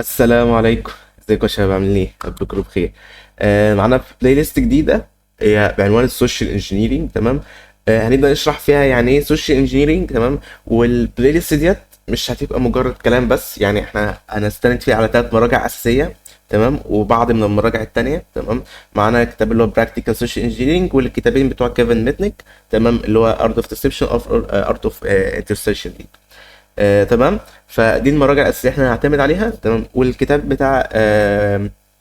السلام عليكم. ازيكم يا شباب؟ عاملين ايه؟ رب تكونوا بخير. معانا في بلاي ليست جديده هي بعنوان السوشيال انجينيرينج. تمام. هنبدا نشرح فيها يعني ايه سوشيال انجينيرينج. تمام. والبلاي ليست ديت مش هتبقى مجرد كلام بس، يعني احنا هنستند فيها على 3 مراجع اساسيه. تمام. وبعض من المراجع التانية. تمام. معانا كتاب اللي هو براكتيكال سوشيال انجينيرينج، والكتابين بتوع كيفن ميتنيك. تمام. اللي هو ارت اوف ديسبشن اوف ارت اوف انترسيشن. تمام. فدي المراجع الاساسيه احنا هنعتمد عليها. تمام. والكتاب بتاع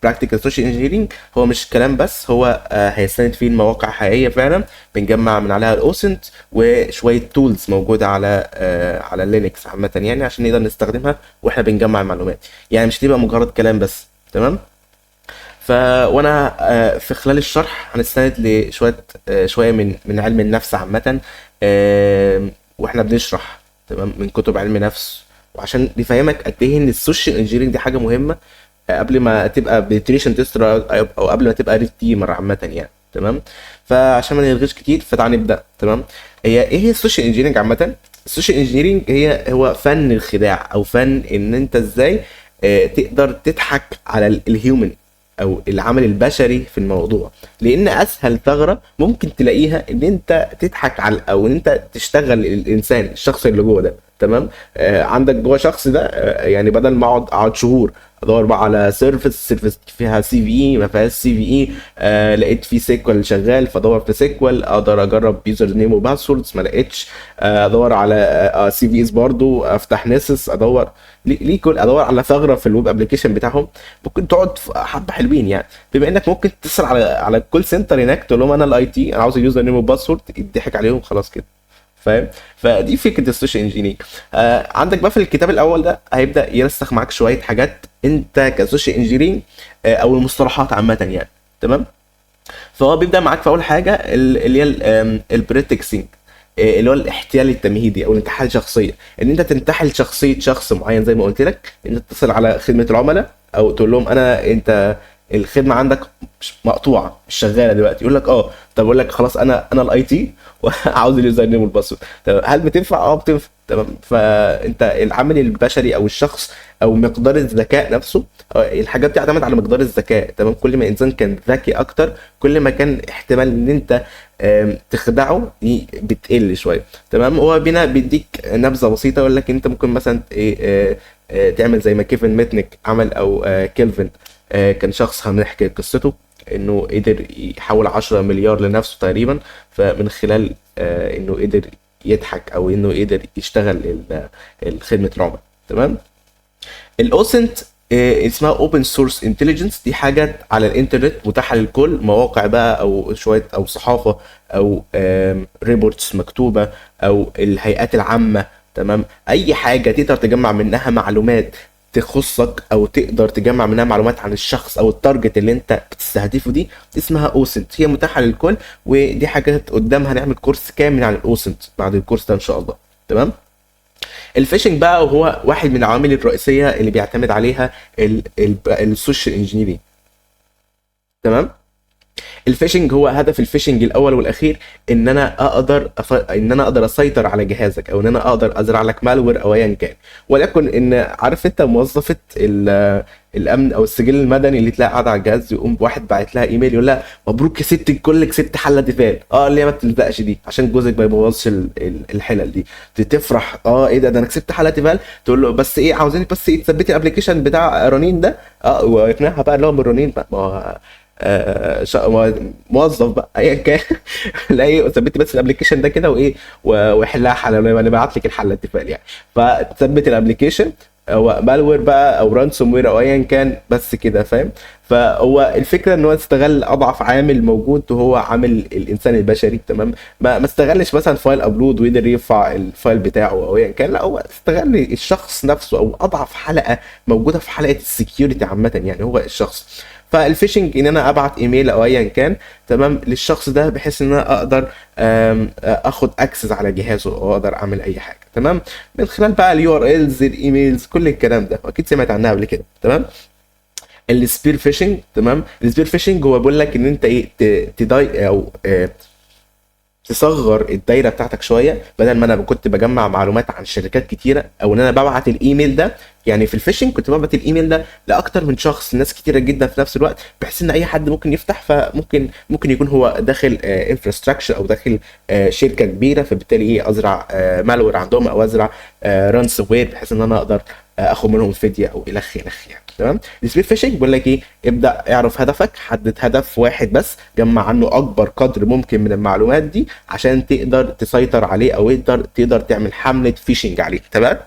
براكتيكال سوشيال انجينيرنج هو مش كلام بس، هو هيستند فيه المواقع حقيقيه فعلا بنجمع من عليها الاوسنت وشويه تولز موجوده على لينكس عامه، يعني عشان نقدر نستخدمها واحنا بنجمع المعلومات. يعني مش تبقى مجرد كلام بس. تمام. ف وانا في خلال الشرح هنستند لشويه شويه من علم النفس عامه. واحنا بنشرح تمام من كتب علم نفس، وعشان نفهمك قد ايه ان السوشيال انجينيرنج دي حاجه مهمه قبل ما تبقى بنتريشن تيستر او قبل ما تبقى ريد تيمر عامه يعني. تمام. فعشان ما نلغيش كتير فتعال نبدا. تمام. هي السوشيال انجينيرنج عامه؟ السوشيال انجينيرنج هو فن الخداع، او فن ان انت ازاي تقدر تضحك على الهيومن او العمل البشري في الموضوع. لان اسهل ثغره ممكن تلاقيها ان انت تضحك على او ان انت تشتغل الانسان الشخص اللي جوه ده. تمام. عندك جوه شخص ده، يعني بدل ما اقعد شهور ادور بقى على سيرفيس فيها سي في اي ما فيهاش سي في اي، لقيت في سيكوال شغال فادور في سيكوال، اقدر اجرب يوزر نيم وباسوردز ما لقيتش، ادور على سي في اس برضو، افتح نسس ادور ليه كل ادور على ثغره في الويب ابلكيشن بتاعهم. ممكن تقعد حبه حلوين يعني، بما انك ممكن تتصل على الكول سنتر هناك تقول لهم انا الاي تي، انا عاوز اليوزر نيم وباسورد، يضحك عليهم خلاص كده. فاهم؟ فدي فكره السوشيال انجينيرنج. عندك بقى في الكتاب الاول ده هيبدا يرسخ معاك شويه حاجات انت كسوشيال انجينيرنج، او المصطلحات عامه يعني. تمام. فهو بيبدا معاك في اول حاجه اللي هي البريتكسنج، اللي هو الاحتيال التمهيدي او الانتحال الشخصيه، ان انت تنتحل شخصيه شخص معين زي ما قلت لك، ان انت تتصل على خدمه العملاء او تقول لهم انت الخدمه عندك مش مقطوعه مش شغاله دلوقتي، يقول لك طب اقول لك خلاص انا الاي تي وعاوز اليوزر نيم والباسورد. طب هل بتنفع؟ بتنفع. تمام. فانت العامل البشري او الشخص او مقدار الذكاء نفسه، الحاجات دي بتعتمد على مقدار الذكاء. تمام. كل ما الانسان كان ذكي اكتر كل ما كان احتمال ان انت تخدعه دي بتقل شويه. تمام. هو بيديك نبذه بسيطه، يقول لك انت ممكن مثلا ايه تعمل زي ما كيفن ميتنيك عمل، او كيلفن كان شخص هنحكي قصته انه قدر يحول 10 مليار لنفسه تقريبا، فمن خلال انه قدر يضحك او انه قدر يشتغل خدمه العملاء. تمام. الاوسنت اسمها اوبن سورس انتليجنس، دي حاجه على الانترنت متاحه للكل، مواقع بقى او شويه او صحافه او ريبورتس مكتوبه او الهيئات العامه. تمام. اي حاجه تقدر تجمع منها معلومات تخصك او تقدر تجمع منها معلومات عن الشخص او التارجت اللي انت بتستهدفه، دي اسمها اوسنت، هي متاحه للكل. ودي حاجات قدام هنعمل كورس كامل عن الاوسنت بعد الكورس ده ان شاء الله. تمام. الفيشنج بقى هو واحد من العوامل الرئيسيه اللي بيعتمد عليها السوشيال انجينيرنج. تمام. الفيشنج هو هدف الفيشنج الاول والاخير ان انا اقدر اسيطر على جهازك، او ان انا اقدر ازرع لك مالوير او ايا كان. ولكن ان عارف انت موظفه الامن او السجل المدني اللي تلاقي قاعده على الجهاز، يقوم واحد باعت لها ايميل يقول لها مبروك يا ست الكل كسبت حله تيفال، اللي هي ما بتلزقش دي عشان جوزك ما يبوظش الحلل دي. تفرح ايه ده انا كسبت حله تيفال، تقول له بس ايه عاوزينك بس ايه تثبتي الابلكيشن بتاع رنين ده، ويقنعها بقى اللي هو من رنين بقى، ما هو موظف بقى ايا كان لا ايه ثبتي بس الابلكيشن ده كده وايه ويحلها حل، انا بعت لك الحل الاتفاق يعني. فتثبت الابلكيشن او مالوير بقى او رانسوم وير او ايا كان بس كده. فاهم؟ فهو الفكره ان هو استغل اضعف عامل موجود وهو عامل الانسان البشري. تمام. ما استغلش مثلا فايل ابلود وقدر يرفع الفايل بتاعه او ايا كان، لا هو استغل الشخص نفسه او اضعف حلقه موجوده في حلقه السكيورتي عامه، يعني هو الشخص. فالفيشنج ان انا ابعت ايميل او ايا كان تمام للشخص ده بحيث ان انا اقدر اخد اكسس على جهازه او اقدر اعمل اي حاجه. تمام. من خلال بقى اليو ار الز الايميلز كل الكلام ده، واكيد سمعت عنها قبل كده. تمام. السبير فيشنج. تمام. السبير فيشنج هو بيقول لك ان انت ايه تضايق او تصغر الدايره بتاعتك شويه، بدل ما انا كنت بجمع معلومات عن شركات كتيره او ان انا ببعت الايميل ده يعني في الفيشنج كنت ببعت الايميل ده لاكتر من شخص، ناس كتيره جدا في نفس الوقت، بحيث ان اي حد ممكن يفتح، فممكن يكون هو داخل انفراستراكشر او داخل شركه كبيره، فبالتالي ايه ازرع مالوير عندهم او ازرع رانس وير، بحيث ان انا اقدر اخد منهم فديه او الخ الخ يعني. تمام. السبيد فيشنج بيقول لك ايه، ابدا اعرف هدفك، حدد هدف واحد بس، جمع عنه اكبر قدر ممكن من المعلومات دي عشان تقدر تسيطر عليه او تقدر تعمل حمله فيشنج عليه. تمام.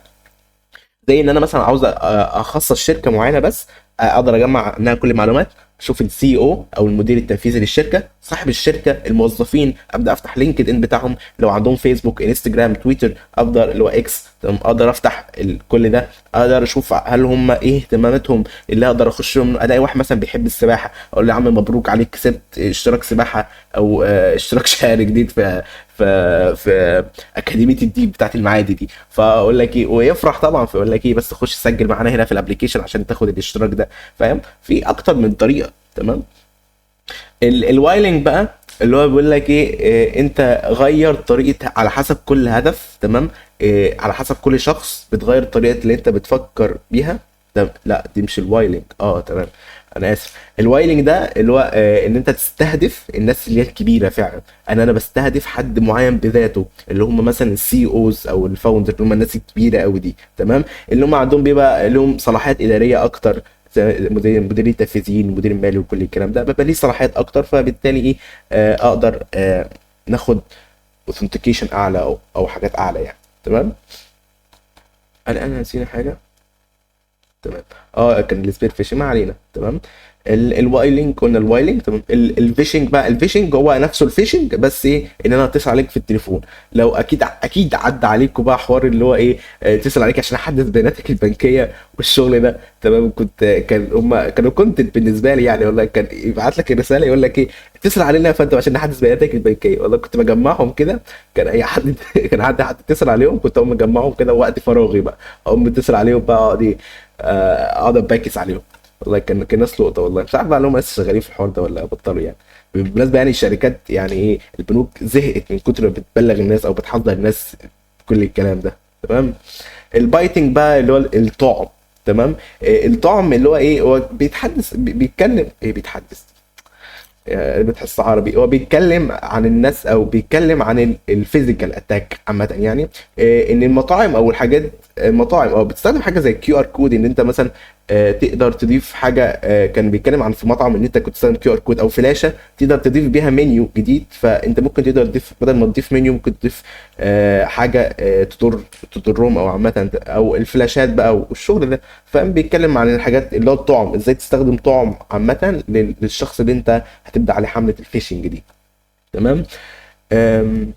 زي ان انا مثلا عاوز اخصص شركه معينه بس، اقدر اجمع عنها كل المعلومات، اشوف السي او المدير التنفيذي للشركه، صاحب الشركه، الموظفين، ابدا افتح لينكد ان بتاعهم، لو عندهم فيسبوك، انستجرام، تويتر، افضل اللي هو اكس، تمام، اقدر افتح كل ده، اقدر اشوف هل هم ايه اهتماماتهم، اللي اقدر اخش لهم. الاقي واحد مثلا بيحب السباحه، اقول له يا عم مبروك عليك كسبت اشتراك سباحه او اشتراك شهري جديد في اكاديميه الديب بتاعت المعادي دي، فاقول لك ايه ويفرح طبعا، فيقول لك ايه بس خش سجل معانا هنا في الابلكيشن عشان تاخد الاشتراك ده. فاهم؟ في اكتر من طريقه. تمام. الوايلنج بقى اللي هو بيقول لك ايه، انت غير طريقه على حسب كل هدف. تمام. على حسب كل شخص بتغير الطريقه اللي انت بتفكر بيها. لا دي مش الوايلنج. تمام، انا اسف. الوايلنج ده اللي هو ان انت تستهدف الناس اللي هي الكبيره فعلا. انا بستهدف حد معين بذاته، اللي هم مثلا السي اوز او الفاوندر، اللي هم الناس الكبيره قوي دي. تمام. اللي هم عندهم بيبقى لهم صلاحيات اداريه اكتر، مدير التنفيذيين، المدير المالي، وكل الكلام ده بيبقى ليه صلاحيات اكتر، فبالتالي ايه اقدر ناخد اوثنتيكيشن اعلى او حاجات اعلى يعني. تمام. انا نسينا حاجه. تمام. كان السبير فيشنج، ما علينا. تمام. الوايلنج، قلنا الوايلنج. تمام. الفيشنج بقى، الفيشنج هو نفسه الفيشنج، بس ايه ان انا اتصل عليك في التليفون. لو اكيد عدى عليكم بقى حوار اللي هو ايه، اتصل عليك عشان احدث بياناتك البنكيه والشغل ده. تمام. كانوا كونتنت بالنسبه لي يعني، والله كان يبعت لك الرساله يقول لك ايه، اتصل علينا يا فندم عشان نحدث بياناتك البنكيه. والله كنت بجمعهم كده، كان اي حد كان حد يتصل عليهم كنت اقوم مجمعهم كده وقت فراغي بقى، اقوم متصل عليهم بقى، اقعد ايه اقعد باكس عليهم. والله كان ناس لقطه، والله مش عارف بقى هم لسه شغالين في الحوار ده ولا بطلوا يعني. بالمناسبه يعني الشركات يعني ايه، البنوك زهقت من كتر ما بتبلغ الناس او بتحذر الناس كل الكلام ده. تمام. البايتنج بقى اللي هو الطعم. تمام. الطعم اللي هو ايه، هو بيتحدث بيتكلم ايه، بيتحدث بتحس عربي، هو بيتكلم عن الناس او بيتكلم عن الفيزيكال اتاك عامه يعني. ان المطاعم او الحاجات، المطاعم بتستخدم حاجه زي الكيو ار كود، ان انت مثلا تقدر تضيف حاجه. كان بيتكلم عن في مطعم ان انت كنت تستخدم كيو ار كود او فلاشه تقدر تضيف بيها منيو جديد، فانت ممكن تقدر تضيف، بدل ما تضيف منيو ممكن تضيف حاجه تضرهم او عامه، او الفلاشات بقى والشغل ده. فاهم؟ بيتكلم عن الحاجات اللي هو الطعم، ازاي تستخدم طعم عامه للشخص اللي انت هتبدا عليه حمله الفيشنج دي. تمام. آم،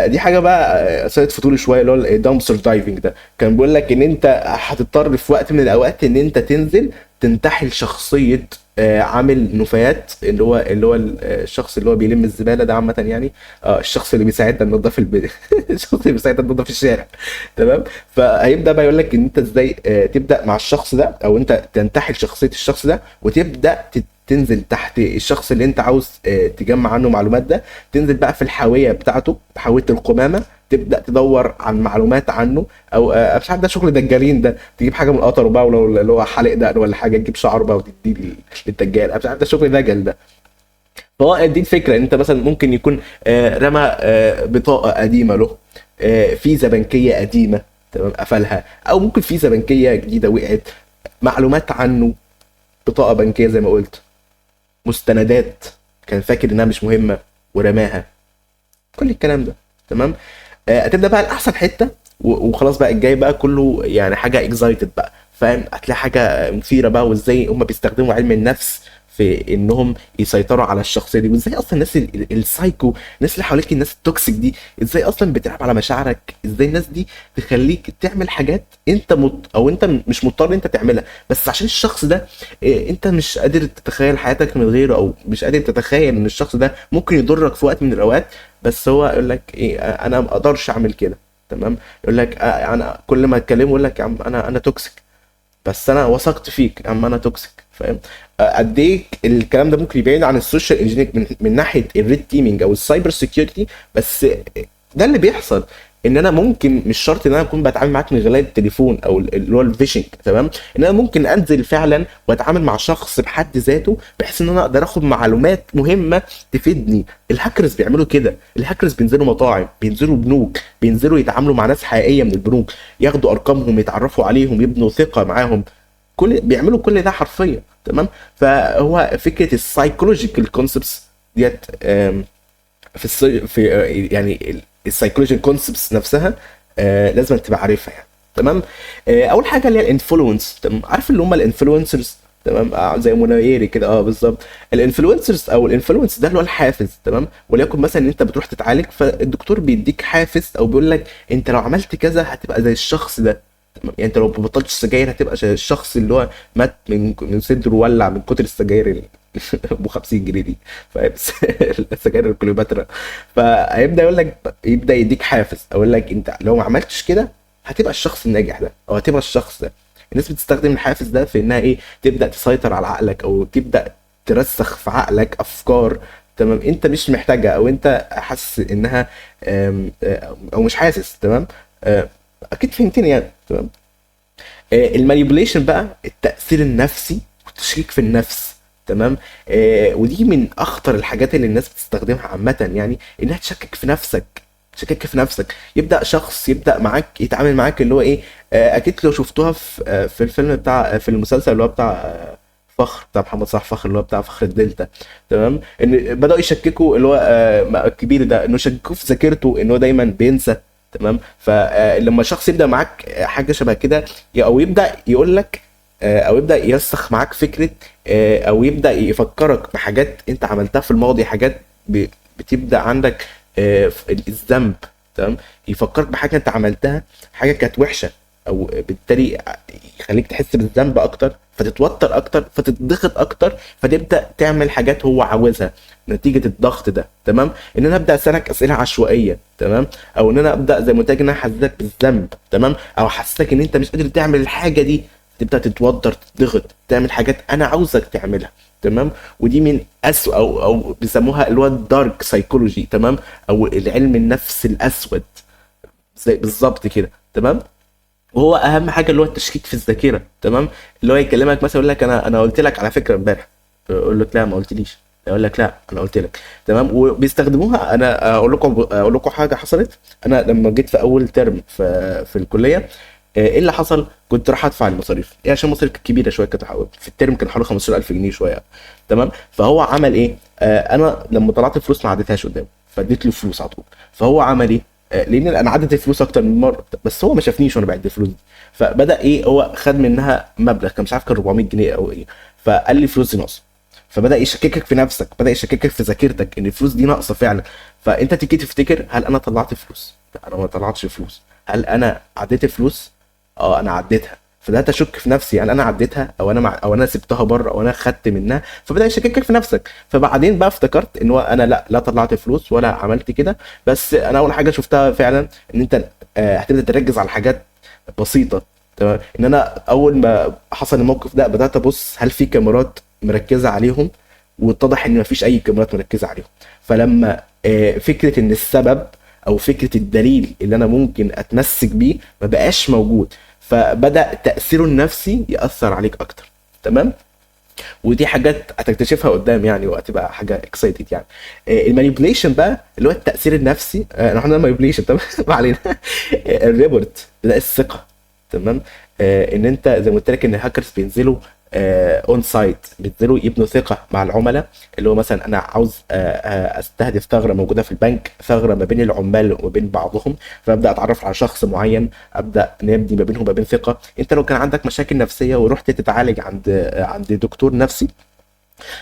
دي حاجه بقى اثارت فضولي شويه، اللي هو الدامبستر دايفنج ده. كان بيقول لك ان انت هتضطر في وقت من الاوقات ان انت تنزل تنتحل شخصيه عامل نفايات، اللي هو الشخص اللي هو بيلم الزباله ده عامه يعني. الشخص اللي بيساعدنا ننظف الشخص اللي بيساعدنا ننظف الشارع. تمام. فهيبدا بقى يقول لك ان انت ازاي تبدا مع الشخص ده، او انت تنتحل شخصيه الشخص ده وتبدا تنزل تحت الشخص اللي انت عاوز تجمع عنه معلومات ده. تنزل بقى في الحاويه بتاعته، حاويه القمامه، تبدا تدور عن معلومات عنه، او مش عارف ده شغل دجالين ده، تجيب حاجه من قطر بقى، ولو اللي هو حالق دقن ولا حاجه تجيب شعره بقى وتديه للدجال، مش عارف ده شغل دجل ده. فهو دي الفكره، ان انت مثلا ممكن يكون رمى بطاقه قديمه له، فيزا بنكيه قديمه تمام قفلها، او ممكن فيزا بنكيه جديده وقعت، معلومات عنه، بطاقه بنكيه زي ما قلت، مستندات كان فاكر انها مش مهمه ورماها، كل الكلام ده. تمام. هتبدا بقى الاحسن حته، وخلاص بقى الجاي بقى كله يعني حاجه اكزايتد بقى. فاهم؟ هتلاقي حاجه مثيره بقى، وازاي هم بيستخدموا علم النفس في انهم يسيطروا على الشخصيه دي، وازاي اصلا الناس السايكو، الناس اللي حواليك، الناس التوكسيك دي، ازاي اصلا بتلعب على مشاعرك، ازاي الناس دي تخليك تعمل حاجات انت او انت مش مضطر انت تعملها، بس عشان الشخص ده انت مش قادر تتخيل حياتك من غيره، او مش قادر تتخيل ان الشخص ده ممكن يضرك في وقت من الاوقات، بس هو يقول لك ايه، انا ما اقدرش اعمل كده. تمام. يقول لك انا كل ما اتكلمه يقول لك يا عم انا توكسيك، بس انا وثقت فيك يا عم انا توكسيك. فاهم؟ قد ايه الكلام ده ممكن يبعد عن السوشيال انجينيرنج من ناحيه الريد تيمينج او السايبر سيكيورتي، بس ده اللي بيحصل. ان انا ممكن مش شرط ان انا اكون بتعامل معاك من خلال التليفون او اللي هو الفيشنج، تمام، ان انا ممكن انزل فعلا واتعامل مع شخص بحد ذاته، بحيث ان انا اقدر اخد معلومات مهمه تفيدني. الهاكرز بيعملوا كده، الهاكرز بينزلوا مطاعم، بينزلوا بنوك، بينزلوا يتعاملوا مع ناس حقيقيه من البنوك، ياخدوا ارقامهم، يتعرفوا عليهم، يبنوا ثقه معاهم، بيعملوا كل ده حرفيا، تمام. فهو فكره السايكولوجيكال كونسبتس ديت في يعني السايكولوجيكال كونسبتس نفسها لازم تبقى عارفها يعني، تمام. اول حاجه اللي هي الانفلونس، تمام، عارف اللي هم الانفلونسرز، تمام، زي منيري كده، بالظبط. الانفلونسرز او الانفلونس ده اللي هو الحافز، تمام. وليكن مثلا ان انت بتروح تتعالج، فالدكتور بيديك حافز او بيقول لك انت لو عملت كذا هتبقى زي الشخص ده، تمام. يعني انت لو ما بطلتش سجاير هتبقى زي الشخص اللي هو مات من صدره ولع من كتر السجاير ابو 50 جنيه دي، فاهم؟ السجاير الكليوباترا. فهيبدا يقول لك، يبدا يديك حافز، او يقول لك انت لو ما عملتش كده هتبقى الشخص الناجح ده، او هتبقى الشخص ده. الناس بتستخدم الحافز ده في انها ايه، تبدا تسيطر على عقلك، او تبدا ترسخ في عقلك افكار، تمام، انت مش محتاجها، او انت حاسس انها او مش حاسس، تمام. اكيد فهمتني يعني، تمام. المانيبوليشن بقى التأثير النفسي والتشكيك في النفس، تمام. ودي من اخطر الحاجات اللي الناس بتستخدمها عامة، يعني انها تشكك في نفسك، تشكك في نفسك. يبدأ شخص يبدأ معاك يتعامل معاك اللي هو ايه، اكيد لو شفتوها في الفيلم بتاع، في المسلسل اللي هو بتاع فخر، بتاع محمد صلاح، فخر، اللي هو بتاع فخر الدلتا، تمام. ان بدأوا يشككوا اللي هو الكبير ده، انه يشككوا في ذاكرته، انه دايما بينسى، تمام. فلما شخص يبدا معاك حاجه شبه كده، او يبدا يقول لك او يبدا يرسخ معاك فكره، او يبدا يفكرك بحاجات انت عملتها في الماضي، حاجات بتبدا عندك الذنب، تمام. يفكرك بحاجه انت عملتها، حاجه كانت وحشه، او بالتالي يخليك تحس بالذنب اكتر، فتتوتر اكتر، فتضغط اكتر، فتبدا تعمل حاجات هو عاوزها نتيجه الضغط ده، تمام. ان انا ابدا اسالك اسئله عشوائيه، تمام، او ان انا ابدا زي ما قلت لك ان انا احسسك بالذنب، تمام، او احسسك ان انت مش قادر تعمل الحاجه دي، تبدا تتوتر، تضغط، تعمل حاجات انا عاوزك تعملها، تمام. ودي من اسوء او بيسموها اللي هو الدارك سايكولوجي، تمام، او العلم النفس الاسود، زي بالظبط كده، تمام. وهو اهم حاجه اللي هو التشكيك في الذاكره، تمام. اللي هو يكلمك مثلا يقول لك انا قلت لك على فكره امبارح، اقول لك لا ما قلتليش، يقول لك لا انا قلت لك، تمام. وبيستخدموها. انا اقول لكم حاجه حصلت. انا لما جيت في اول ترم في الكليه، ايه اللي حصل؟ كنت راح ادفع المصاريف، ايه، عشان المصاريف كانت كبيره شويه، كانت في الترم كان حوالي 15000 جنيه شويه، تمام. فهو عمل ايه؟ انا لما طلعت الفلوس ما عديتهاش قدامه، فاديت له فلوس على طول. فهو عمل ايه؟ لان انا عدت الفلوس اكتر من مره، بس هو ما شافنيش وانا بعد الفلوس دي. فبدا ايه، هو خد منها مبلغ كان مش عارف، كان 400 جنيه او ايه، فقال لي الفلوس دي ناقصه. فبدا يشككك في نفسك، بدا يشككك في ذاكرتك ان الفلوس دي ناقصه فعلا. فانت تيجي تفتكر هل انا طلعت فلوس؟ لا انا ما طلعتش فلوس. هل انا عديت فلوس؟ اه انا عديتها. فبدات اشك في نفسي، يعني انا عديتها، او انا سبتها بره، او انا خدت منها. فبدا يشككك في نفسك. فبعدين بقى افتكرت ان هو انا لا طلعت فلوس ولا عملت كده. بس انا اول حاجه شفتها فعلا ان انت هتبدا تركز على حاجات بسيطه، تمام. ان انا اول ما حصل الموقف ده بدات ابص هل في كاميرات مركزه عليهم، واتضح ان مفيش اي كاميرات مركزه عليهم. فلما فكره ان السبب او فكره الدليل اللي انا ممكن اتمسك بيه ما بقاش موجود، فبدا تاثيره النفسي ياثر عليك اكتر، تمام. ودي حاجات هتكتشفها قدام يعني، وهتبقى حاجه اكسايتد يعني. المانيبيوليشن بقى اللي هو التاثير النفسي، احنا مانيبيوليشن تمام. ما علينا. الريبورت ده الثقه، تمام. ان انت زي ما قلت لك ان الهاكرز بينزلوا اون سايت، بينزلوا يبنوا ثقه مع العملاء. اللي هو مثلا انا عاوز استهدف ثغره موجوده في البنك، ثغره ما بين العمال وما بين بعضهم، فابدا اتعرف على شخص معين، ابدا نبني ما بينهم ما بين ثقه. انت لو كان عندك مشاكل نفسيه ورحت تتعالج عند دكتور نفسي،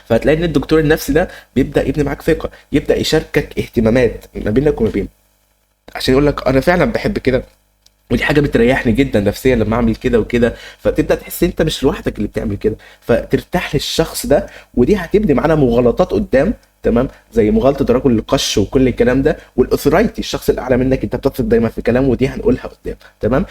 فهتلاقي ان الدكتور النفسي ده بيبدا يبني معاك ثقه، يبدا يشاركك اهتمامات ما بينك وما بينه، عشان يقول لك انا فعلا بحب كده، ودي حاجه بتريحني جدا نفسيا لما اعمل كده وكده. فتبدا تحس انت مش لوحدك اللي بتعمل كده، فترتاح للشخص ده. ودي هتبني معانا مغالطات قدام، تمام، زي مغالطه الرجل القش وكل الكلام ده. والاثورايتي، الشخص الاعلى منك انت بتثق دايما في كلامه، ودي هنقولها قدام، تمام.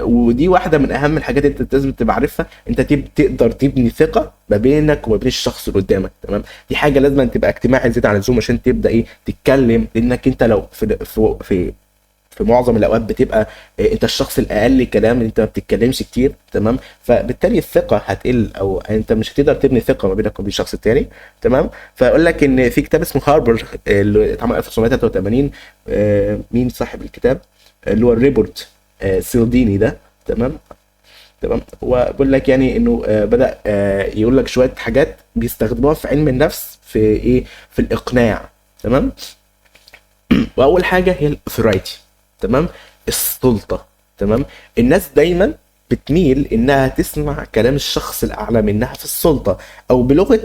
ودي واحده من اهم الحاجات انت لازم تبقى عارفها. انت تقدر تبني ثقه ما بينك وما بين الشخص اللي قدامك، تمام. دي حاجه لازم تبقى اجتماعي زياده عن اللزوم عشان تبدا ايه تتكلم، لانك انت لو في في معظم الاوقات بتبقى انت الشخص الاقل كلام، انت ما بتتكلمش كتير، تمام؟ فبالتالي الثقه هتقل، او انت مش هتقدر تبني ثقه ما بينك وبين الشخص التاني، تمام؟ فاقول لك ان في كتاب اسمه هاربر اللي اتعمل 1983. مين صاحب الكتاب؟ اللي هو الريبورت سيلديني ده، تمام؟ تمام. هو بيقول لك يعني انه بدأ يقول لك شويه حاجات بيستخدموها في علم النفس في ايه، في الاقناع، تمام؟ واول حاجه هي الاثورايتي، تمام؟ السلطه، تمام؟ الناس دايما بتميل انها تسمع كلام الشخص الاعلى منها في السلطه، او بلغه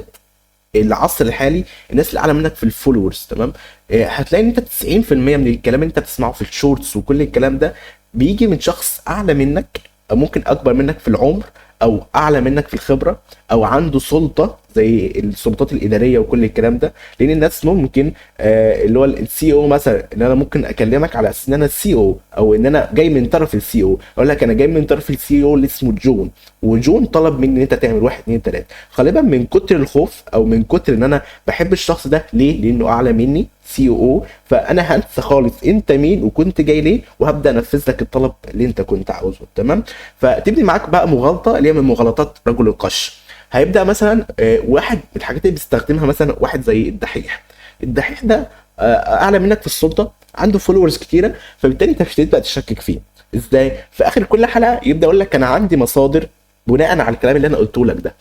العصر الحالي الناس اللي اعلى منك في الفولورز، تمام؟ هتلاقي ان انت 90% من الكلام اللي انت بتسمعه في الشورتس وكل الكلام ده بيجي من شخص اعلى منك، او ممكن اكبر منك في العمر، او اعلى منك في الخبره، او عنده سلطه زي السلطات الاداريه وكل الكلام ده. لان الناس ممكن اللي هو السي او مثلا، ان انا ممكن اكلمك على اساس ان انا السي او، او ان انا جاي من طرف السي او، اقول لك انا جاي من طرف السي او اللي اسمه جون، وجون طلب مني ان انت تعمل واحد اتنين تلاته. غالبا من كتر الخوف او من كتر ان انا بحب الشخص ده، ليه؟ لانه اعلى مني سي او، فانا هنسى خالص انت مين وكنت جاي ليه، وهبدا انفذ لك الطلب اللي انت كنت عاوزه، تمام؟ فتبني معاك بقى مغالطه اللي هي من مغالطات رجل القش. هيبدا مثلا واحد من الحاجات اللي بيستخدمها مثلا واحد زي الدحيح. الدحيح ده اعلى منك في السلطه، عنده فولورز كتيره، فبالتالي انت مش هتبدا تشكك فيه. ازاي؟ في اخر كل حلقه يبدا يقول لك انا عندي مصادر بناء على الكلام اللي انا قلته لك ده.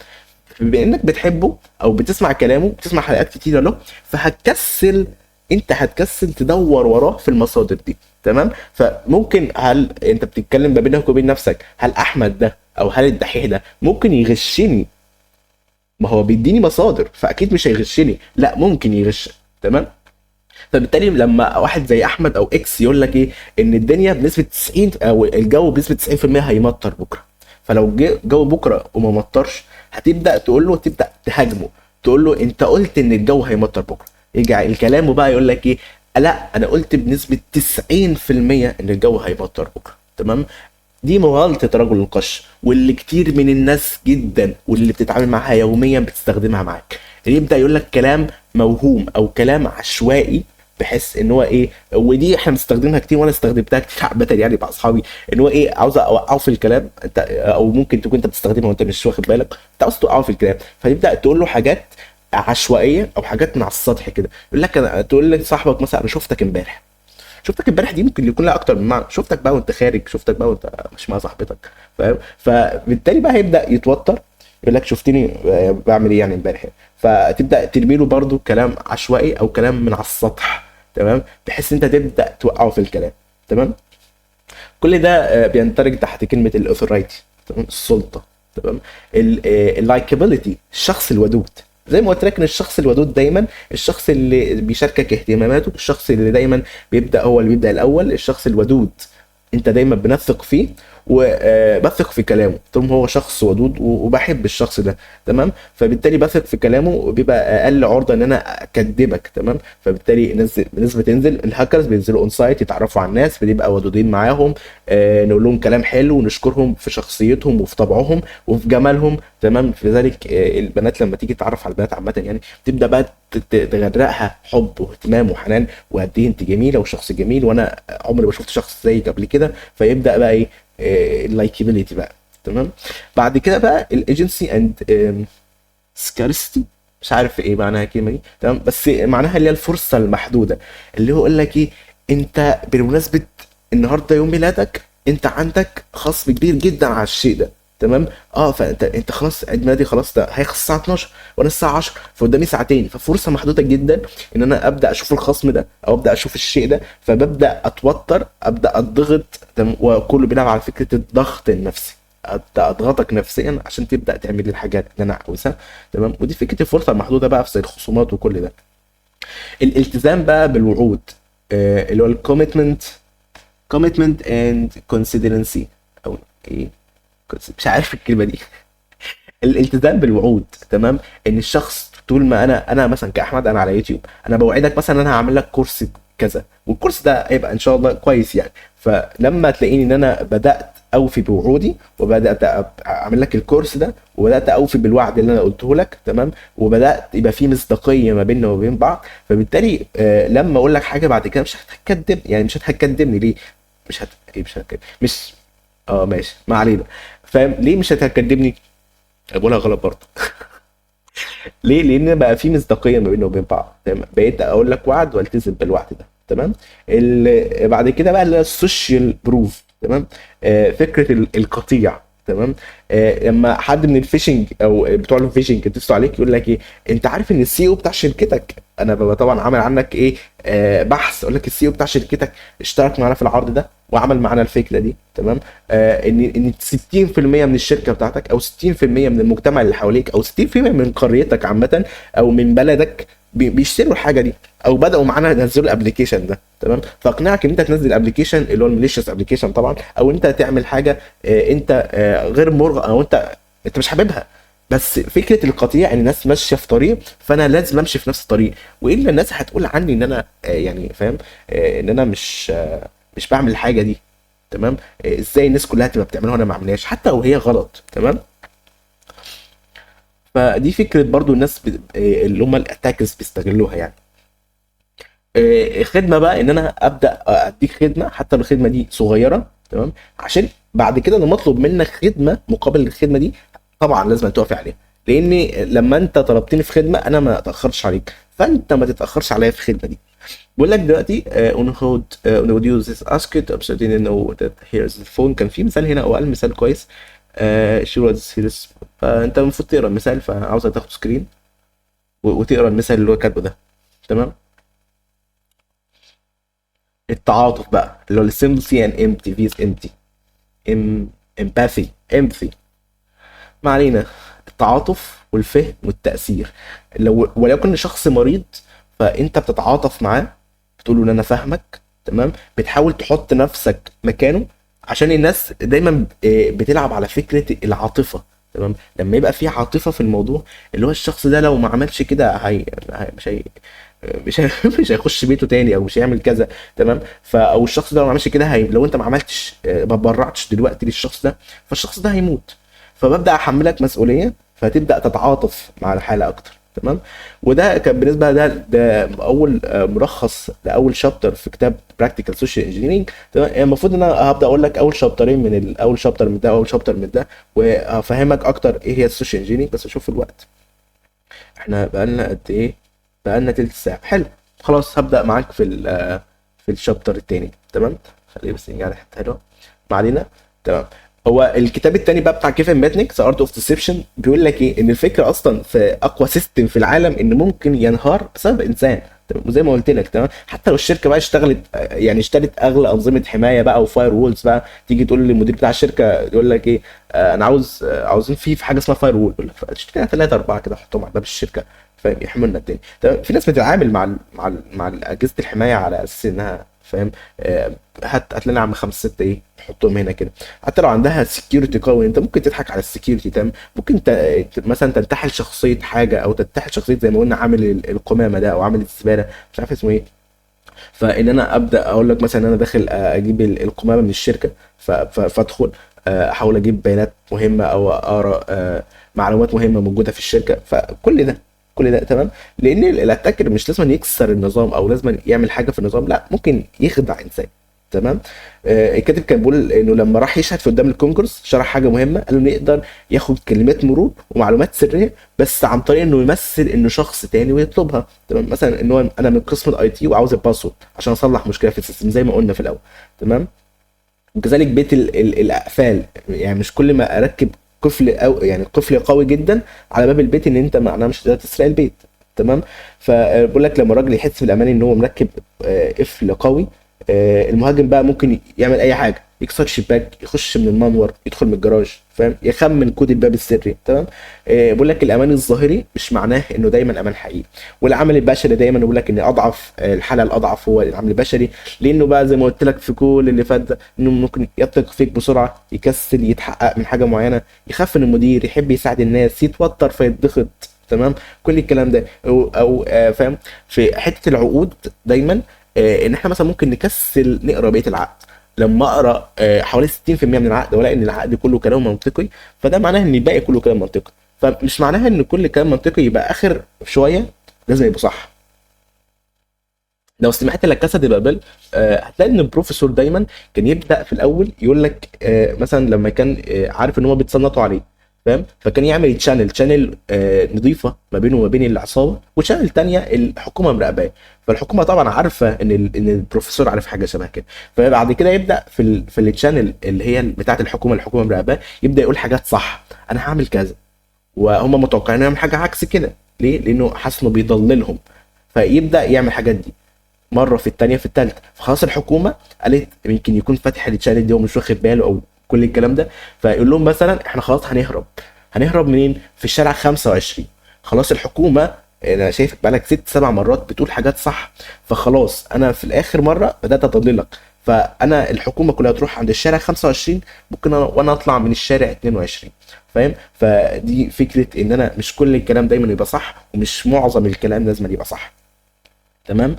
بما انك بتحبه او بتسمع كلامه، بتسمع حلقات كتيره له، فهتكسل، انت هتكسل تدور وراه في المصادر دي، تمام؟ فممكن، هل انت بتتكلم ما بينك وبين نفسك، هل احمد ده او هل الدحيح ده ممكن يغشني؟ ما هو بيديني مصادر، فاكيد مش هيغشني، لا ممكن يغش، تمام؟ فبالتالي لما واحد زي احمد او اكس يقول لك ايه، ان الدنيا بنسبه 90 او الجو بنسبه 90% هيمطر بكره، فلو جو بكره وما مطرش، هتبدا تقول له، تبدا تهاجمه، تقول له انت قلت ان الجو هيمطر بكره. يرجع الكلام بقى يقول لك ايه، لا انا قلت بنسبه 90% ان الجو هيمطر بكره، تمام؟ دي مغالطة رجل القش، واللي كتير من الناس جدا واللي بتتعامل معاها يوميا بتستخدمها معاك. اللي يبدأ يقول لك كلام موهوم او كلام عشوائي، بحس ان هو ايه، ودي احنا بنستخدمها كتير وانا استخدمتها كتير عامه يعني مع اصحابي، ان هو ايه، عاوز اوقعه في الكلام انت، او ممكن تكون انت بتستخدمها وانت مش واخد بالك، انت عاوز توقعه في الكلام، فتبدا تقول له حاجات عشوائيه او حاجات من على السطح كده. يقول لك تقول لصاحبك مثلا انا شفتك امبارح. شفتك امبارح دي ممكن يكون لها اكتر من معنى، شفتك بقى وانت خارج، شفتك بقى وانت مش مع صاحبتك، فاهم؟ فبالتالي بقى هيبدا يتوتر، يقول لك شفتني بعمل ايه يعني امبارح، فتبدا ترمي له برده كلام عشوائي او كلام من على السطح، تمام؟ بحيث انت تبدا توقعه في الكلام، تمام؟ كل ده بيندرج تحت كلمه الاوثورايتي، تمام؟ السلطه، تمام؟ اللايكابيلتي، الشخص الودود. زي ما قلت لك ان الشخص الودود دايما الشخص اللي بيشاركك اهتماماته، الشخص اللي دايما بيبدا، هو اللي بيبدا الاول، الشخص الودود انت دايما بنثق فيه وبثق في كلامه، طول ما هو شخص ودود وبحب الشخص ده، تمام؟ فبالتالي بثق في كلامه، وبيبقى اقل عرضه ان انا اكذبك، تمام؟ فبالتالي الناس بتنزل، الهاكرز بينزلوا اون سايت يتعرفوا على الناس، بنبقى ودودين معاهم، نقول لهم كلام حلو ونشكرهم في شخصيتهم وفي طبعهم وفي جمالهم، تمام؟ في ذلك البنات لما تيجي تتعرف على البنات عامه يعني، تبدا بقى تغرقها حب واهتمام وحنان، وقد ايه انت جميله وشخص جميل، وانا عمري ما شفت شخص زيك قبل كده، فيبدا بقى ايه، اللايكابيليتي بقى، تمام؟ بعد كده بقى الايجنسي اند سكارستي، مش عارف ايه معناها الكلمه دي، تمام؟ بس معناها اللي هي الفرصه المحدوده، اللي هو يقول لك ايه، انت بمناسبه النهارده يوم ميلادك، انت عندك خصم كبير جدا على الشيء ده، تمام؟ فانت خلاص عيد ميلادي خلاص ده هيخلص الساعه 12 وانا الساعه 10، فقدامي ساعتين، ففرصه محدوده جدا ان انا ابدا اشوف الخصم ده او ابدا اشوف الشيء ده، فببدا اتوتر، ابدا اتضغط، تمام؟ وكله بيلعب على فكره الضغط النفسي، ابدا اضغطك نفسيا عشان تبدا تعمل لي الحاجات اللي انا عاوزها، تمام؟ ودي فكره الفرصه المحدوده بقى في زي الخصومات وكل ده. الالتزام بقى بالوعود، اللي هو commitment and consistency، او ايه، مش عارف الكلمه دي. الالتزام بالوعود، تمام؟ ان الشخص طول ما انا مثلا كاحمد، انا على يوتيوب انا بوعدك مثلا انا هعمل لك كورس كذا، والكورس ده هيبقى ان شاء الله كويس يعني، فلما تلاقيني ان انا بدات اوفي بوعودي، وبدات اعمل لك الكورس ده، وبدات اوفي بالوعد اللي انا قلته لك، تمام؟ وبدات يبقى في مصداقيه ما بيننا وبين بعض، فبالتالي لما اقول لك حاجه بعد كده مش هتكذب، يعني مش هتكذبني ليه؟ مش ايه مش مش اه ماشي ما علينا. فاهم ليه مش هتكدبني؟ بقولها غلط برضه. ليه؟ لان بقى في مصداقيه ما بيننا وبين بعض، تمام؟ بقيت اقول لك وعد والتزم بالوعد ده، تمام؟ بعد كده بقى السوشيال بروف، تمام؟ فكره القطيع، تمام؟ لما حد من الفيشنج او بتوع الفيشنج يتصلوا عليك يقول لك ايه، انت عارف ان السي او بتاع شركتك، انا ببقى طبعا عامل عنك ايه، بحث، اقول لك السي او بتاع شركتك اشترك معانا في العرض ده وعمل معانا الفكره دي، تمام؟ ان 60% من الشركه بتاعتك او 60% من المجتمع اللي حواليك او 60% من قريتك عامه او من بلدك بيشتروا الحاجه دي او بداوا معانا ينزلوا الابلكيشن ده، تمام؟ فاقنعك ان انت تنزل الابلكيشن اللي هو الماليشيوس ابلكيشن طبعا، او انت تعمل حاجه انت غير مرغب او انت مش حاببها. بس فكره القطيع ان الناس ماشيه في طريق فانا لازم امشي في نفس الطريق، والا الناس هتقول عني ان انا يعني فاهم ان انا مش بعمل الحاجه دي، تمام؟ ازاي الناس كلها تبقى بتعملها وانا ما اعملهاش حتى لو هي غلط، تمام؟ فدي فكره برضو الناس اللي هم الاتاكرز بيستغلوها يعني. خدمه بقى ان انا ابدا اديك خدمه حتى لو الخدمه دي صغيره، تمام؟ عشان بعد كده لما اطلب منك خدمه مقابل الخدمه دي طبعا لازم توافق عليها، لان لما انت طلبتني في خدمه انا ما اتاخرش عليك، فانت ما تتاخرش عليا في الخدمه دي. بقول لك دلوقتي on hold on audio this asked I'm certain know that here is the phone. كان في مثال هنا او قال مثال كويس she was serious. فانت المفروض تقرا المثال، فعاوزك تاخد سكرين وتقرا المثال اللي هو كاتبه ده، تمام؟ التعاطف بقى اللي هو sympathy and empathy vs empty empathy empathy، ما علينا. التعاطف والفهم والتأثير، ولو شخص مريض فانت بتتعاطف معاه، بتقول له ان انا فاهمك، تمام؟ بتحاول تحط نفسك مكانه، عشان الناس دايما بتلعب على فكرة العاطفة، تمام؟ لما يبقى في عاطفة في الموضوع اللي هو الشخص ده لو ما عملش كده مش هيخش بيته تاني او مش هيعمل كذا، تمام؟ او الشخص ده لو ما عملش كده لو انت ما عملتش ما برعتش دلوقتي للشخص ده فالشخص ده هيموت. فببدا احملك مسؤوليه فتبدا تتعاطف مع الحاله اكتر، تمام؟ وده كان بالنسبه ده اول ملخص لاول شابتر في كتاب براكتيكال سوشيال انجينيرنج، تمام؟ المفروض ان انا هبدا اقول لك اول شابترين من اول شابتر من ده واول شابتر من ده، وافهمك اكتر ايه هي السوشيال انجينيرنج. بس اشوف الوقت احنا بقالنا قد ايه، بقالنا تلت ساعه. حلو، خلاص هبدا معاك في الشابتر التاني، تمام؟ خليه بس نيجي على حته حلوه، ما علينا، تمام؟ هو الكتاب التاني بقى بتاع كيفن ماتنيك ذا ارت اوف ديسبشن بيقول لك ايه، ان الفكره اصلا في اقوى سيستم في العالم ان ممكن ينهار بسبب انسان، تمام؟ وزي ما قلت لك، تمام؟ حتى لو الشركه بقى اشتغلت يعني اشترت اغلى انظمه حمايه بقى وفاير وولز بقى، تيجي تقول للمدير بتاع الشركه يقول لك ايه، انا عاوزين في حاجه اسمها فاير وول، يقول لك اشتري 3 4 كده حطهم على باب الشركه، فاهم؟ يحموا لنا الدنيا، تمام؟ في ناس بتتعامل مع اجهزه الحمايه على اساس انها فاهم هات لنا يا عم 5 6 ايه نحطهم هنا كده، حتى لو عندها سكيورتي قوي انت ممكن تضحك على السكيورتي، تمام؟ ممكن مثلا تنتحل شخصيه حاجه او تنتحل شخصيه زي ما قلنا عامل القمامه ده او عامل الزباله، مش عارف اسمه ايه. فان انا ابدا اقول لك مثلا ان انا داخل اجيب القمامه من الشركه، فادخل احاول اجيب بيانات مهمه او اقرا معلومات مهمه موجوده في الشركه، كل ده تمام. لان الاتاكر مش لازم يكسر النظام او لازم يعمل حاجه في النظام، لا، ممكن يخدع انسان، تمام؟ الكاتب كان بيقول انه لما راح يشهد في قدام الكونجرس شرح حاجه مهمه، قال انه يقدر ياخد كلمات مرور ومعلومات سريه بس عن طريق انه يمثل انه شخص تاني ويطلبها، تمام؟ مثلا ان هو انا من قسم الاي تي وعاوز الباسورد عشان اصلح مشكله في السيستم زي ما قلنا في الاول، تمام؟ وكذلك بيت الاقفال، يعني مش كل ما اركب قفل او يعني قفل قوي جدا على باب البيت ان انت معناه مش هتقدر تسرق البيت، تمام؟ فبقول لك لما الراجل يحس بالامان ان هو مركب قفل قوي، المهاجم بقى ممكن يعمل اي حاجه، يكسر شباك، يخش من المنور، يدخل من الجراج، فاهم؟ يخمن كود الباب السري، تمام؟ بقول لك الامان الظاهري مش معناه انه دايما امان حقيقي، والعمل البشري دايما بقول لك ان اضعف الحاله الاضعف هو العمل البشري، لانه بقى زي ما قلت لك في كل اللي فات ده انه ممكن يثق فيك بسرعه، يكسل يتحقق من حاجه معينه، يخاف من المدير، يحب يساعد الناس، يتوتر فيتضغط، تمام؟ كل الكلام ده او فاهم؟ في حته العقود دايما ان احنا مثلا ممكن نكسل نقرا بقيه العقد، لما اقرا حوالي 60% من العقد والاقي ان العقد كله كلام منطقي، فده معناه ان الباقي كله كلام منطقي، فمش معناها ان كل كلام منطقي يبقى اخر شويه لازم يبقى صح، لو سمعت لا كاسا دي بابل، هتلاقي ان البروفيسور دايما كان يبدا في الاول يقول لك مثلا لما كان عارف ان هم بيتصنطوا عليه، فاهم؟ فكان يعمل تشانل نظيفه ما بينه وما بين العصابه، وتشانل تانية الحكومه مراقباه. فالحكومه طبعا عارفه ان البروفيسور عارف حاجه شبه كده، فبعد كده يبدا في التشانل اللي هي بتاعه الحكومه مراقباه، يبدا يقول حاجات صح. انا هعمل كذا، وهم متوقعين يعمل حاجه عكس كده. ليه؟ لانه حاسس انه بيضللهم، فيبدا يعمل حاجات دي مره، في الثانيه، في الثالثه. فخلاص الحكومه قالت يمكن يكون فاتح التشانل دي ومش واخد باله او كل الكلام ده، فيقول لهم مثلا احنا خلاص هنهرب منين؟ في الشارع 25. خلاص الحكومه، انا شايفك بقالك 6 7 مرات بتقول حاجات صح، فخلاص انا في الاخر مره بدات اضللك، فانا الحكومه كلها تروح عند الشارع 25، ممكن وانا اطلع من الشارع 22. فاهم؟ فدي فكره ان انا مش كل الكلام دايما يبقى صح، ومش معظم الكلام لازم يبقى صح. تمام.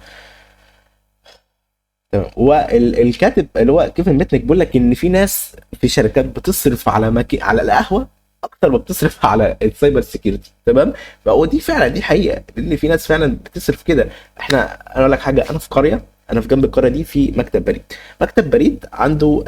تمام. والكاتب اللي هو كيفن ميتنيك بيقول لك ان في ناس في شركات بتصرف على القهوه اكتر ما بتصرف على السايبر سيكيورتي. تمام. فهو دي فعلا دي حقيقه، لان في ناس فعلا بتصرف كده. انا اقول لك حاجه، انا في قريه، انا في جنب القريه دي في مكتب بريد. مكتب بريد عنده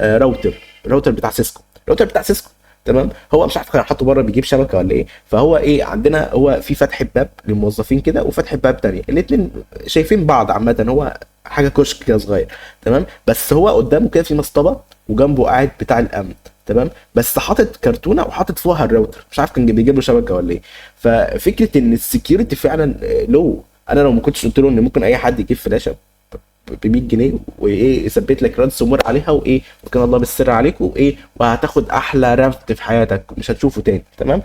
راوتر بتاع سيسكو، تمام. هو مش عارف كان حاطه بره بيجيب شبكه ولا ايه. فهو ايه، عندنا هو في فتح باب للموظفين كده، وفتح باب تانية، الاثنين شايفين بعض عامه. هو حاجه كشك كده صغير. تمام. بس هو قدامه كده في مسطبه، وجنبه قاعد بتاع الامن. تمام. بس حاطط كرتونه وحاطط فوقها الراوتر، مش عارف كان بيجيب له شبكه ولا ايه. ففكره ان السكيورتي فعلا لو انا لو ما كنتش قلت له ان ممكن اي حد يجيب فلاشه ب 100 جنيه، وايه يثبت لك رانسوم عليها، وايه وكان الله بالسر عليك، وايه وهتاخد احلى رفد في حياتك مش هتشوفه تاني. تمام.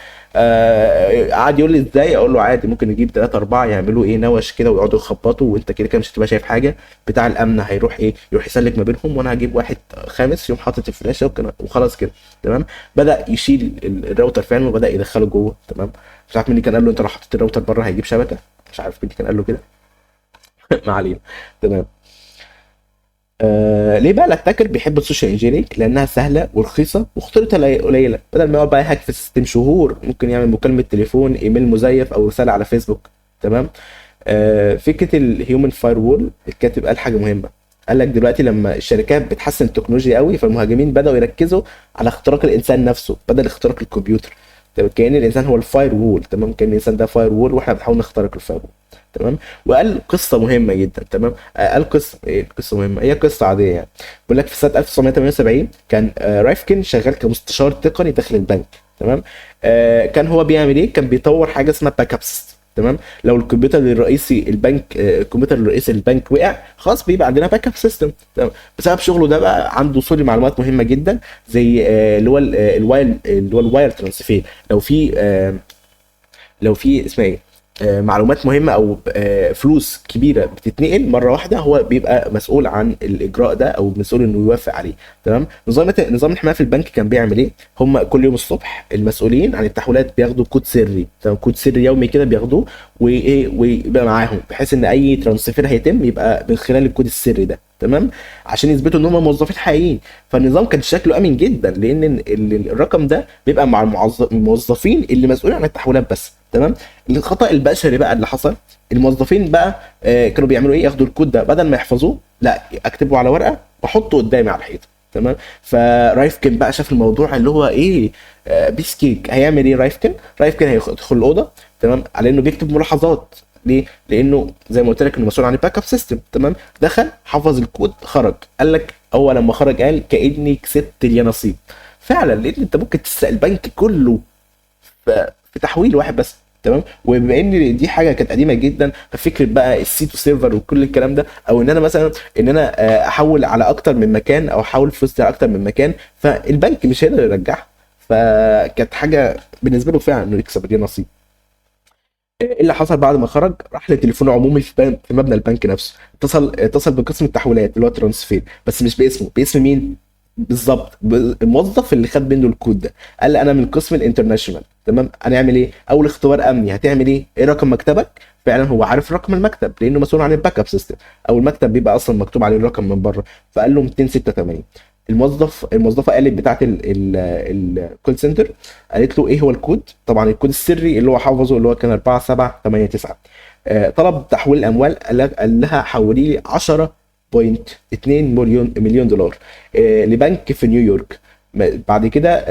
قعد يقول لي ازاي، اقول له عادي، ممكن نجيب 3 4 يعملوا ايه نوش كده ويقعدوا يخبطوا، وانت كده كده مش هتبقى شايف حاجه. بتاع الامن هيروح ايه، يروح يسلك ما بينهم، وانا هجيب واحد خامس يوم حاطط الفلاشه وخلاص كده. تمام. بدا يشيل الراوتر فعلا وبدا يدخله جوه. تمام. مش عارف مين اللي كان قال له انت لو حطيت الراوتر بره هيجيب شبكه، مش عارف مين اللي كان قال له كده. ما علينا. تمام. ليه بقى الاتاكر بيحب السوشيال انجينيرنج؟ لانها سهله ورخيصه وخطورتها قليله. بدل ما يقعد بقى يهاك في سيستم شهور، ممكن يعمل مكالمه تليفون، ايميل مزيف، او رساله على فيسبوك. تمام. فكره الهيومن فاير وول، الكاتب قال حاجه مهمه. قال لك دلوقتي لما الشركات بتحسن التكنولوجيا قوي، فالمهاجمين بداوا يركزوا على اختراق الانسان نفسه بدل اختراق الكمبيوتر. طب كأن الانسان هو الفاير وول. تمام. كأن الانسان ده فاير وول، واحنا بنحاول نخترق الفاير وول. تمام. وقال قصه مهمه جدا. تمام. قال قصه ايه، قصه مهمه، هي قصه عاديه يعني. بيقول لك في سنه 1978 كان رايفكن شغال كمستشار تقني داخل البنك. تمام. كان هو بيعمل ايه، كان بيطور حاجه اسمها باك اب سيستم. تمام. لو الكمبيوتر الرئيسي البنك الكمبيوتر الرئيسي البنك وقع، خلاص بيبقى عندنا باك اب سيستم. تمام. بسبب شغله ده بقى عنده وصول لمعلومات مهمه جدا، زي اللي هو الواير ترانسفير. لو في اسمها ايه، معلومات مهمه، او فلوس كبيره بتتنقل مره واحده، هو بيبقى مسؤول عن الاجراء ده، او مسؤول انه يوافق عليه. تمام. نظام الحمايه في البنك كان بيعمل ايه، هم كل يوم الصبح المسؤولين عن التحويلات بياخدوا كود سري. تمام. كود سري يومي كده بياخدوه، وايه ويبقى معاهم، بحيث ان اي ترانسفير هيتم يبقى من خلال الكود السري ده. تمام. عشان يثبتوا ان هم موظفين حقيقيين. فالنظام كان شكله امن جدا، لان الرقم ده بيبقى مع الموظفين اللي مسؤولين عن التحويلات بس. تمام. الخطا البشري بقى اللي حصل، الموظفين بقى كانوا بيعملوا ايه، ياخدوا الكود ده بدل ما يحفظوه، لا اكتبه على ورقه واحطه قدامي على الحيطه. تمام. فرايفكن بقى شاف الموضوع اللي هو ايه، بيس كيك. هيعمل ايه رايفكن هيدخل الاوضه. تمام. على انه بيكتب ملاحظات. ليه؟ لانه زي ما قلت لك انه مسؤول عن الباك اب سيستم. تمام. دخل حفظ الكود، خرج قال لك، اول لما خرج قال كاني كسبت اليانصيب. فعلا، لان انت ممكن تسرق البنك كله في تحويل واحد بس. تمام. وبما ان دي حاجه كانت قديمه جدا، ففكره بقى السي تو سيرفر وكل الكلام ده، او ان انا مثلا ان انا احول على اكتر من مكان، او احول فلوس على اكتر من مكان، فالبنك مش هيقدر يرجعها. فكانت حاجه بالنسبه له فعلا انه يكسب دي نصيب. ايه اللي حصل بعد ما خرج؟ راح لتليفون عمومي في مبنى البنك نفسه، اتصل بقسم التحويلات اللي هو ترانسفير، بس مش باسمه، باسم مين بالظبط؟ الموظف اللي خد منه الكود ده. قال لي انا من قسم الانترناشونال. تمام. هنعمل ايه؟ اول اختبار امني هتعمل ايه رقم مكتبك. فعلا هو عارف رقم المكتب لانه مسؤول عن الباك اب سيستم، او المكتب بيبقى اصلا مكتوب عليه الرقم من بره. فقال له 286. الموظفه قالت بتاعه الكول سنتر، قالت له ايه هو الكود. طبعا الكود السري اللي هو حافظه اللي هو كان 4789. طلب تحويل الاموال، قال لها حولي لي 10.2 مليون دولار لبنك في نيويورك. بعد كده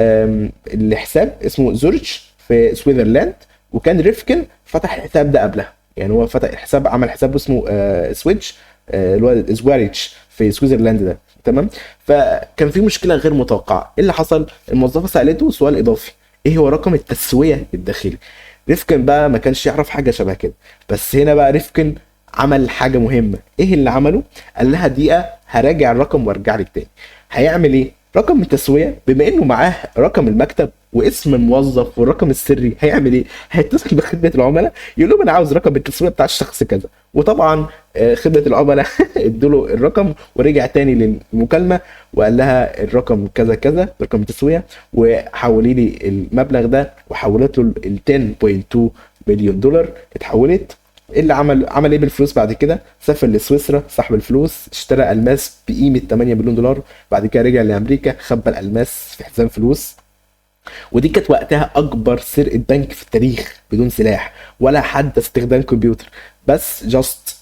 الحساب اسمه زورج في سويسرلاند، وكان ريفكن فتح الحساب ده قبلها. يعني هو فتح حساب، عمل حساب اسمه سويتش اللي هو زواريتش في سويسرلاند ده. تمام. فكان في مشكله غير متوقعه. ايه اللي حصل؟ الموظفه سالته سؤال اضافي: ايه هو رقم التسويه الداخلي؟ ريفكن بقى ما كانش يعرف حاجه شبه كده. بس هنا بقى ريفكن عمل حاجه مهمه. ايه اللي عمله؟ قال لها دقيقه هراجع الرقم وارجع لك تاني. هيعمل ايه؟ رقم التسويه، بما انه معاه رقم المكتب واسم الموظف والرقم السري، هيعمل ايه؟ هيتصل بخدمه العملاء يقول لهم انا عاوز رقم التسويه بتاع الشخص كذا. وطبعا خدمه العملاء ادوا له الرقم، ورجع تاني للمكالمه وقال لها الرقم كذا كذا رقم التسويه، وحولي لي المبلغ ده، وحولت له ال 10.2 مليون دولار اتحولت. ايه اللي عمل ايه بالفلوس بعد كده؟ سافر لسويسرا، سحب الفلوس، اشترى الماس بقيمه 8 مليون دولار. بعد كده رجع لامريكا، خبى الالماس في حزام فلوس. ودي كانت وقتها اكبر سرقه بنك في التاريخ بدون سلاح ولا حتى استخدام كمبيوتر، بس جاست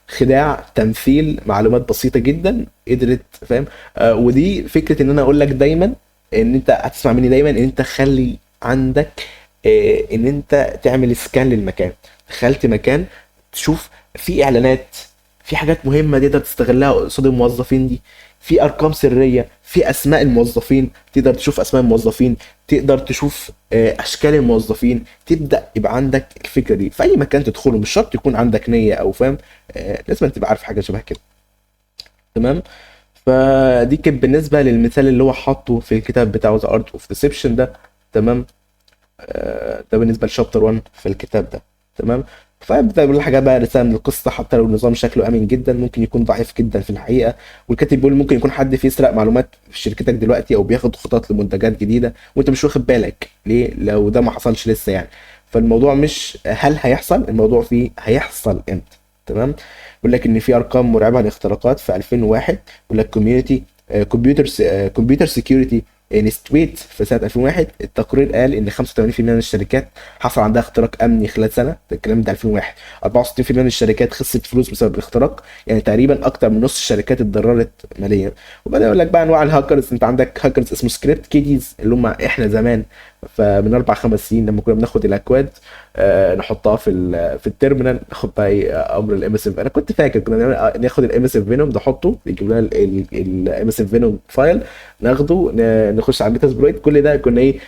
خداع، تمثيل، معلومات بسيطه جدا قدرت، فاهم؟ ودي فكره ان انا اقول لك دايما، ان انت هتسمع مني دايما ان انت خلي عندك ان انت تعمل سكان للمكان. دخلت مكان تشوف في اعلانات، في حاجات مهمه تقدر تستغلها قصاد الموظفين دي، في ارقام سريه، في اسماء الموظفين، تقدر تشوف اسماء الموظفين، تقدر تشوف اشكال الموظفين. تبدا يبقى عندك الفكره دي في اي مكان تدخله. مش شرط يكون عندك نيه او فاهم، لازم تبقى عارف حاجه شبه كده. تمام. فدي كانت بالنسبه للمثال اللي هو حاطه في الكتاب بتاعه ذا ارت اوف ديسبشن ده. تمام. ده بالنسبه لشابتر 1 في الكتاب ده. تمام. فبدا يقول حاجه بقى رسالة من القصه: حتى لو النظام شكله امن جدا ممكن يكون ضعيف جدا في الحقيقه. والكاتب بيقول ممكن يكون حد بيسرق معلومات في شركتك دلوقتي، او بياخد خطط لمنتجات جديده وانت مش واخد بالك ليه، لو ده ما حصلش لسه يعني. فالموضوع مش هل هيحصل، الموضوع فيه هيحصل امتى. تمام. بيقول لك ان في ارقام مرعبه عن الاختراقات في 2001. بيقول لك كوميونتي كمبيوتر سكيورتي انستويت في سنه 2001. التقرير قال ان 85% من الشركات حصل عندها اختراق امني خلال سنه. ده الكلام ده 2001. 64% من الشركات خسرت فلوس بسبب الاختراق، يعني تقريبا اكتر من نص الشركات اتضررت ماليا. وبدا يقول لك بقى انواع الهاكرز. انت عندك هاكرز اسمه سكريبت كيديز، اللي هم احنا زمان فمن 4 5 سنين لما كنا بناخد الاكواد نحطها في التيرمينال، ناخد بقى امر الام اس اف. انا كنت فاكر كنا ناخد الام اس اف فينوم نحطه، يجيب لنا الام اس اف فينوم فايل، ناخده نخش على الميتاسبلويت. كل ده كنا ايه؟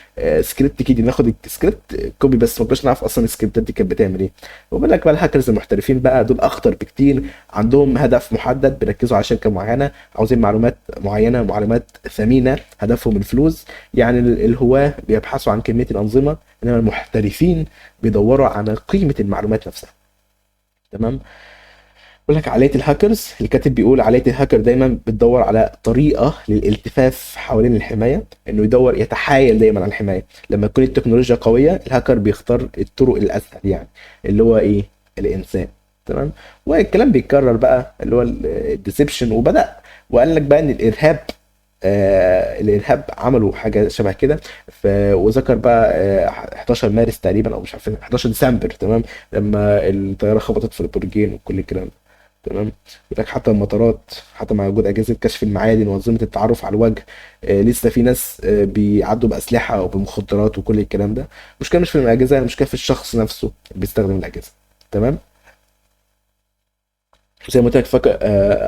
سكريبت كيدي، ناخد السكريبت كوبي بس، ما كناش نعرف اصلا السكريبتات دي كانت بتعمل ايه. وبقول لك بقى الهاكرز المحترفين بقى دول اخطر بكتير، عندهم هدف محدد، بيركزوا على شركه معينه، عاوزين معلومات معينه، معلومات ثمينه، هدفهم الفلوس. يعني الهواه بيبحثوا عن كميه الانظمه، انما المحترفين بيدوروا على قيمه المعلومات نفسها. تمام. بيقول لك عقليه الهاكرز، الكاتب بيقول عقليه الهاكر دايما بتدور على طريقه للالتفاف حوالين الحمايه، انه يدور يتحايل دايما على الحمايه. لما تكون التكنولوجيا قويه الهاكر بيختار الطرق الاسهل، يعني اللي هو ايه؟ الانسان. تمام. والكلام بيتكرر بقى اللي هو الديسبشن. وبدا وقال لك بقى ان الارهاب عملوا حاجه شبه كده. وذكر بقى 11 مارس تقريبا، او مش عارف 11 ديسمبر. تمام. لما الطياره خبطت في البرجين وكل الكلام ده. تمام. يقول لك حتى المطارات، حتى مع وجود اجهزه كشف المعادن وانظمه التعرف على الوجه، لسه في ناس بيعدوا باسلحه او بمخدرات وكل الكلام ده. المشكله مش في الاجهزه، المشكله في الشخص نفسه بيستخدم الاجهزه. تمام. زي ما قلت لك فاكر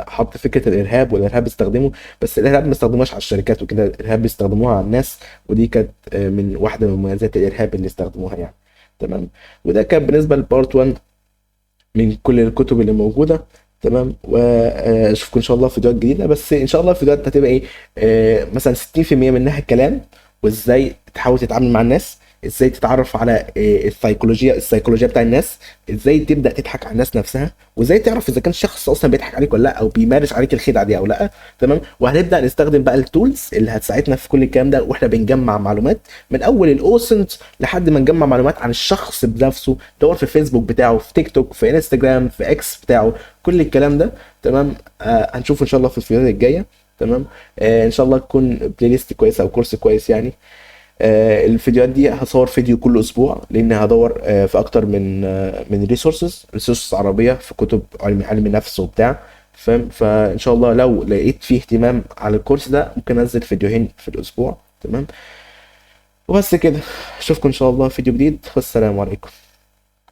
حط فكره الارهاب، والارهاب بيستخدمه، بس الارهاب ما بيستخدموهاش على الشركات وكده، الارهاب بيستخدموها على الناس. ودي كانت من واحده من مميزات الارهاب اللي استخدموها يعني. تمام. وده كان بالنسبه لبارت 1 من كل الكتب اللي موجوده. تمام. واشوفكم ان شاء الله في فيديوهات جديده، بس ان شاء الله الفيديوهات هتبقى ايه؟ مثلا 60% منها كلام، وازاي تحاول تتعامل مع الناس، ازاي تتعرف على السيكولوجيا بتاع الناس، ازاي تبدا تضحك على الناس نفسها، وازاي تعرف اذا كان الشخص اصلا بيضحك عليك ولا لا، او بيمارس عليك الخدعه دي او لا. تمام. وهنبدا نستخدم بقى التولز اللي هتساعدنا في كل الكلام ده، واحنا بنجمع معلومات من اول الاوسنت لحد ما نجمع معلومات عن الشخص بنفسه. دور في فيسبوك بتاعه، في تيك توك، في انستجرام، في اكس بتاعه، كل الكلام ده. تمام. هنشوفه ان شاء الله في الفيديوهات الجايه. تمام. ان شاء الله تكون بلاي ليست كويسه او كورس كويس يعني. الفيديوهات دي هصور فيديو كل اسبوع، لان هدور في اكتر من ريسورسز عربيه، في كتب علم نفس وبتاع، فاهم؟ فان شاء الله لو لقيت فيه اهتمام على الكورس ده ممكن انزل فيديوهين في الاسبوع، تمام؟ وبس كده، اشوفكم ان شاء الله في فيديو جديد، والسلام عليكم.